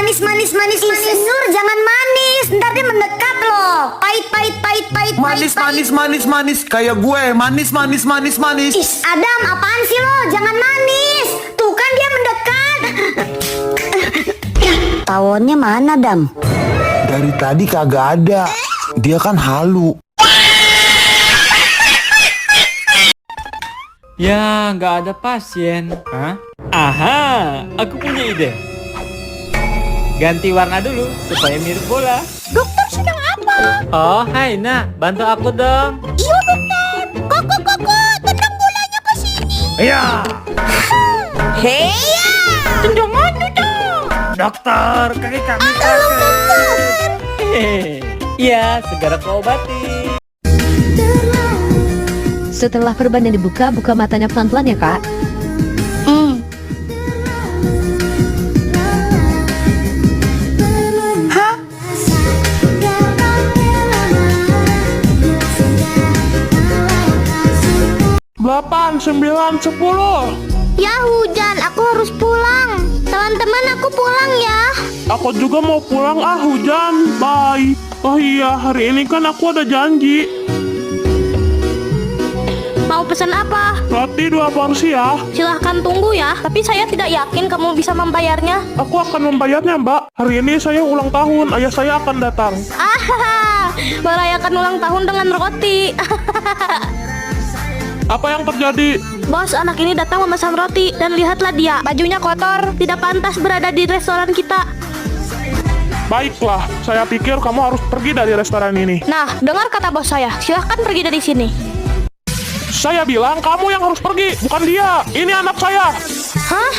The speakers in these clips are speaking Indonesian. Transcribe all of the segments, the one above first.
manis, manis, manis, manis. Nur, jangan manis, ntar dia mendekat loh. Pahit, pahit, pahit, pahit, Manis, pahit, manis, manis, manis. Kayak gue, manis, manis, manis, manis. Ih, Adam, apaan sih lo? Jangan manis. Tuh kan dia mendekat. Tawonnya mana, Dam? Dari tadi kagak ada. Dia kan halu. Ya, nggak ada pasien. Hah? Aha, aku punya ide. Ganti warna dulu supaya mirip bola. Dokter sedang apa? Oh, hai nak, bantu aku dong. Iya, dokter. Koko, tendang bolanya ke sini. Iya. Heya. Tendangan dong. Dokter, kaki kami sakit. Iya, segera kau obati. Setelah perban yang dibuka, buka matanya pelan-pelan ya kak. Hah? 8, 9, 10. Ya hujan, aku harus pulang. Teman-teman, aku pulang ya. Aku juga mau pulang hujan. Bye. Oh iya, hari ini kan aku ada janji. Mau pesan apa? Roti 2 porsi ya. Silahkan tunggu ya. Tapi saya tidak yakin kamu bisa membayarnya. Aku akan membayarnya, Mbak. Hari ini saya ulang tahun. Ayah saya akan datang. Merayakan ulang tahun dengan roti. Apa yang terjadi? Bos, anak ini datang memesan roti. Dan lihatlah dia, bajunya kotor. Tidak pantas berada di restoran kita. Baiklah, saya pikir kamu harus pergi dari restoran ini. Nah, dengar kata bos saya. Silahkan pergi dari sini. Saya bilang kamu yang harus pergi, bukan dia. Ini anak saya. Hah?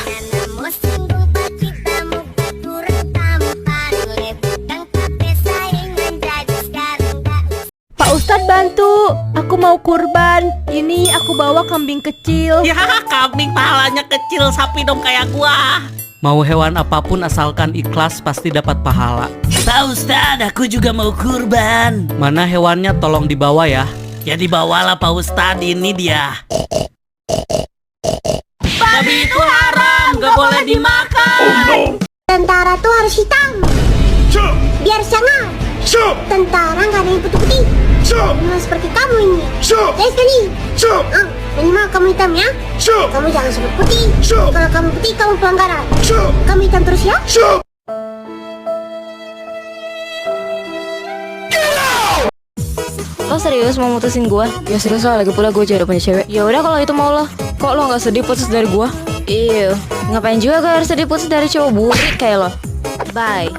Pak Ustadz bantu, aku mau kurban. Ini aku bawa kambing kecil. Ya, kambing pahalanya kecil, sapi dong kayak gua. Mau hewan apapun asalkan ikhlas pasti dapat pahala. Pak Ustadz, aku juga mau kurban. Mana hewannya tolong dibawa ya. Ya dibawalah Pak Ustadz, ini dia. Babi itu haram, gak boleh dimakan. Tentara tuh harus hitam. Biar sangat. Tentara nggak ada yang putih-putih. Memang seperti kamu ini. Saya sekali. Minimal kamu hitam ya. Kamu jangan sebut putih. Kalau kamu putih, kamu pelanggaran. Kamu hitam terus ya. Lo serius mau mutusin gua? Ya serius lah, lagi pula gue juga udah punya cewek. Ya udah kalau itu mau lo. Kok lo nggak sedih putus dari gue? Iya, ngapain juga gue harus sedih putus dari cowok burik kayak lo. Bye.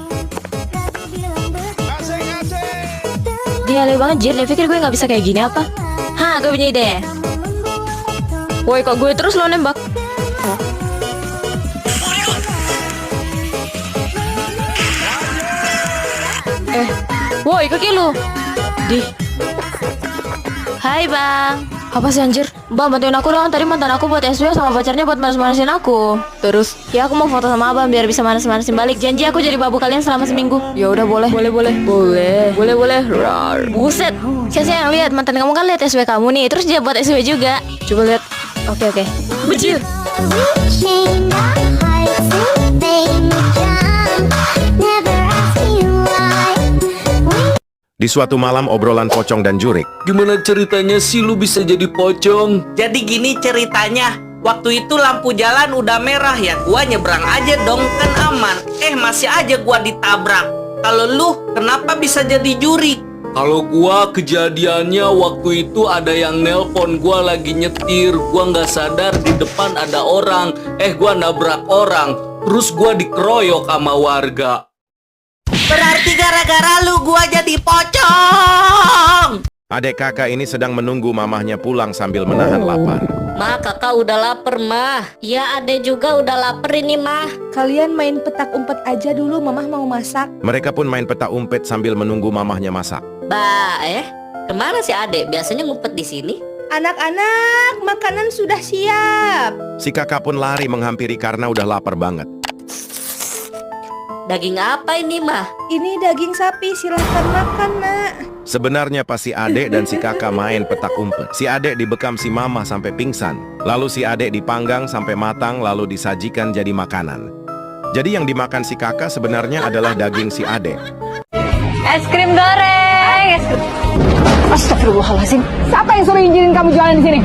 Dia aneh banget Jir, dia pikir gue nggak bisa kayak gini apa? Hah, gue punya ide. Woi kok gue terus lo nembak? Woi kaki lu. Di. Hai bang. Apa sih anjir? Bang bantuin aku dong, tadi mantan aku buat SW sama pacarnya buat manas-manasin aku. Terus? Ya aku mau foto sama abang biar bisa manas-manasin balik. Janji aku jadi babu kalian selama seminggu. Ya udah boleh. Rar. Buset, siapa yang lihat mantan kamu kan lihat SW kamu nih, terus dia buat SW juga. Coba lihat. Oke. Bejir. Di suatu malam obrolan Pocong dan Jurik. Gimana ceritanya sih lu bisa jadi pocong? Jadi gini ceritanya. Waktu itu lampu jalan udah merah ya. Gua nyebrang aja dong, kan aman. Masih aja gua ditabrak. Kalau lu kenapa bisa jadi Jurik? Kalau gua kejadiannya waktu itu ada yang nelpon gua lagi nyetir. Gua nggak sadar di depan ada orang. Gua nabrak orang. Terus gua dikeroyok sama warga. Berarti gara-gara lu gua jadi pocong. Adik kakak ini sedang menunggu mamahnya pulang sambil menahan lapar. Ma, kakak udah lapar, Ma. Ya, adek juga udah lapar ini, Ma. Kalian main petak umpet aja dulu, mamah mau masak. Mereka pun main petak umpet sambil menunggu mamahnya masak. Kemana si adek? Biasanya ngumpet di sini. Anak-anak, makanan sudah siap. Si kakak pun lari menghampiri karena udah lapar banget. Daging apa ini, Ma? Ini daging sapi, silahkan makan, nak. Sebenarnya pas si adek dan si kakak main petak umpet, si adek dibekam si mama sampai pingsan. Lalu si adek dipanggang sampai matang lalu disajikan jadi makanan. Jadi yang dimakan si kakak sebenarnya adalah daging si Ade. Es krim goreng. Astagfirullahaladzim. Siapa yang suruh izinin kamu jualan di sini?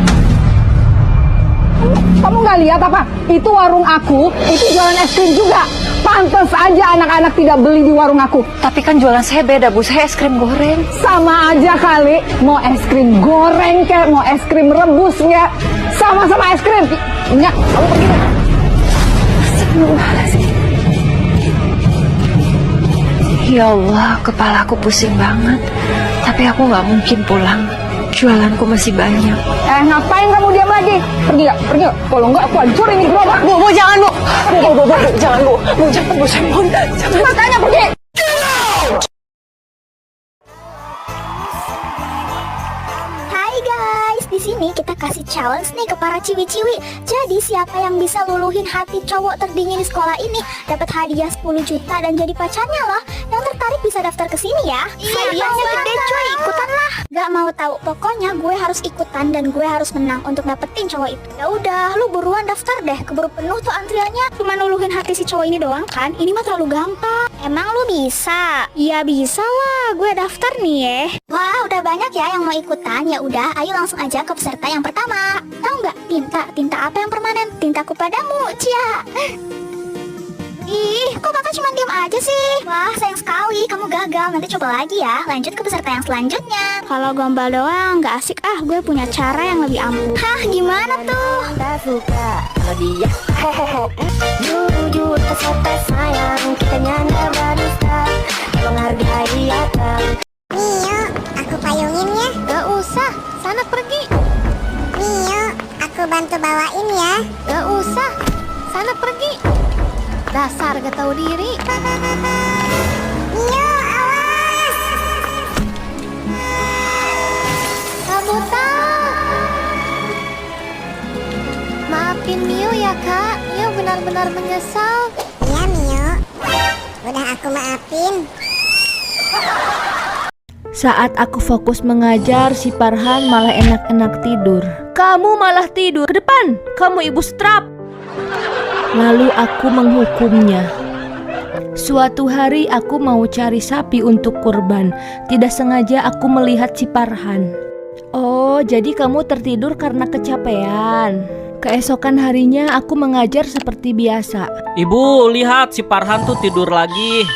Kamu nggak lihat apa? Itu warung aku, itu jualan es krim juga. Pantes aja anak-anak tidak beli di warung aku. Tapi kan jualan saya beda, Bu. Saya es krim goreng. Sama aja kali. Mau es krim goreng kek, mau es krim rebus nggak? Sama-sama es krim. Nyak, kamu pergi. Astagfirullahaladzim. Ya Allah, kepala aku pusing banget. Tapi aku nggak mungkin pulang. Jualanku masih banyak. Ngapain kamu diam lagi? Pergi gak? Pergi gak? Kalau enggak aku hancurin ini gerobak. Bu, jangan, Bu. Bu, jangan, Bu. Bu, jangan, Bu. Saya mohon. Jangan. Makanya pergi. Hai guys, di sini kita kasih challenge nih ke para ciwi-ciwi. Jadi siapa yang bisa luluhin hati cowok terdingin di sekolah ini dapat hadiah 10 juta dan jadi pacarnya loh. Yang tertarik bisa daftar ke sini ya. Hadiahnya gede cuy, ikutan lah. Gak mau tahu, pokoknya gue harus ikutan dan gue harus menang untuk dapetin cowok itu. Ya udah, lu buruan daftar deh. Keburu penuh tuh antriannya. Cuma luluhin hati si cowok ini doang kan? Ini mah terlalu gampang. Emang lu bisa? Ya bisa lah, gue daftar nih ya. Wah, udah banyak ya yang mau ikutan. Ya udah, ayo langsung aja ke peserta yang pertama. Tahu nggak tinta apa yang permanen? Tintaku padamu, Cia. Ih, kok kakak cuma diam aja sih? Wah, sayang sekali, kamu gagal. Nanti coba lagi ya, lanjut ke peserta yang selanjutnya. Kalau gombal doang, nggak asik ah. Gue punya cara yang lebih ampuh. Hah, gimana tuh? Tak suka kalau dia jujur peserta sayang, kita nyanda barista menghargai akan. Mio, aku payungin ya. Gak usah, sana pergi. Mio, aku bantu bawain ya. Gak usah, sana pergi. Dasar gak tahu diri. Mio, awas. Kabutan. Maafin Mio ya kak. Mio benar-benar menyesal. Iya Mio, udah aku maafin. Saat aku fokus mengajar, si Farhan malah enak-enak tidur. Kamu malah tidur. Ke depan, kamu ibu strap. Lalu aku menghukumnya. Suatu hari aku mau cari sapi untuk kurban. Tidak sengaja aku melihat si Farhan. Oh, jadi kamu tertidur karena kecapean. Keesokan harinya aku mengajar seperti biasa. Ibu, lihat si Farhan tuh tidur lagi.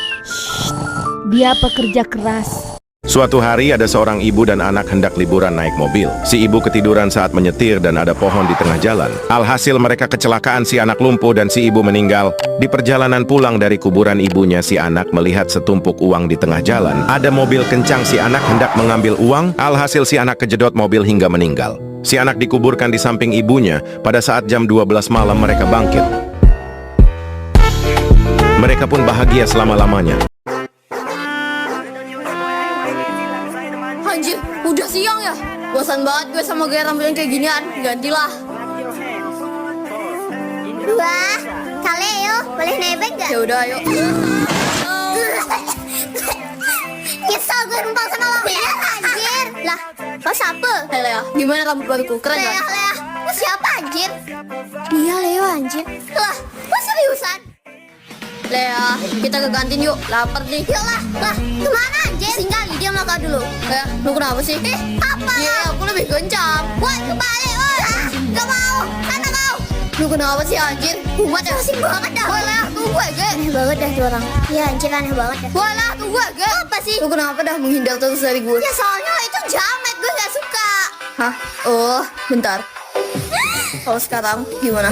Dia pekerja keras. Suatu hari ada seorang ibu dan anak hendak liburan naik mobil. Si ibu ketiduran saat menyetir dan ada pohon di tengah jalan. Alhasil mereka kecelakaan, si anak lumpuh dan si ibu meninggal. Di perjalanan pulang dari kuburan ibunya, si anak melihat setumpuk uang di tengah jalan. Ada mobil kencang, si anak hendak mengambil uang. Alhasil si anak kejedot mobil hingga meninggal. Si anak dikuburkan di samping ibunya. Pada saat jam 12 malam mereka bangkit. Mereka pun bahagia selama-lamanya. Anjir, udah siang ya? Bosan banget gue sama gaya rambut yang kayak ginian. Gantilah. Wah, Kaleo, boleh nebeng gak? Ya udah, ayo. Nyesel gue numpang sama lo ya, anjir. Lah, lo siapa? Hey Lea, gimana rambut baruku? Keren kan? Lea, lo siapa anjir? Dia Leo anjir. Lah, lo seriusan? Lea, kita ke kantin yuk. Lapar nih. Yuk lah, kemana anjir? Singgah, dia makan dulu. Lea, lu kenapa sih? Apa? Iya, aku lebih kencang. Woi, kembali, woi. Gak mau, sana kau. Lu kenapa sih anjir? Kumat ya? Pusing banget dah. Woi Lea, tunggu gue. Aneh banget dah tuh orang. Iya anjir, aneh banget dah. Woi Lea, tunggu gue. Apa sih? Lu kenapa dah menghindar terus dari gue? Ya soalnya itu jamet, gue gak suka. Hah? Oh, bentar. Kalau sekarang gimana?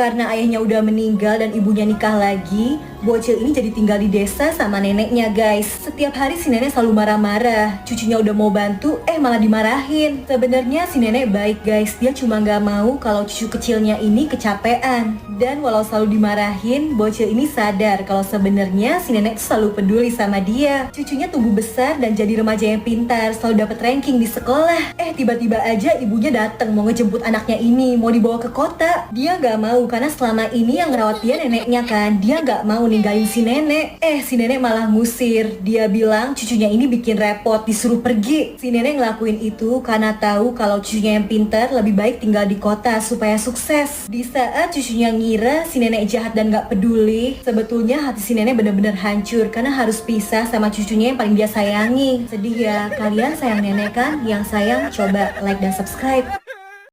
Karena ayahnya udah meninggal dan ibunya nikah lagi, bocil ini jadi tinggal di desa sama neneknya guys. Setiap hari si nenek selalu marah-marah. Cucunya udah mau bantu, malah dimarahin. Sebenarnya si nenek baik guys, dia cuma gak mau kalau cucu kecilnya ini kecapean. Dan walau selalu dimarahin, bocil ini sadar kalau sebenarnya si nenek tuh selalu peduli sama dia. Cucunya tumbuh besar dan jadi remaja yang pintar, selalu dapat ranking di sekolah. Tiba-tiba aja ibunya datang mau ngejemput anaknya ini, mau dibawa ke kota. Dia gak mau karena selama ini yang ngerawat dia neneknya kan. Dia gak mau mau ninggalin si nenek. Si nenek malah ngusir. Dia bilang cucunya ini bikin repot, disuruh pergi. Si nenek ngelakuin itu karena tahu kalau cucunya yang pintar lebih baik tinggal di kota supaya sukses. Di saat cucunya ngira si nenek jahat dan gak peduli, sebetulnya hati si nenek benar-benar hancur karena harus pisah sama cucunya yang paling dia sayangi. Sedih ya, kalian sayang nenek kan? Yang sayang coba like dan subscribe.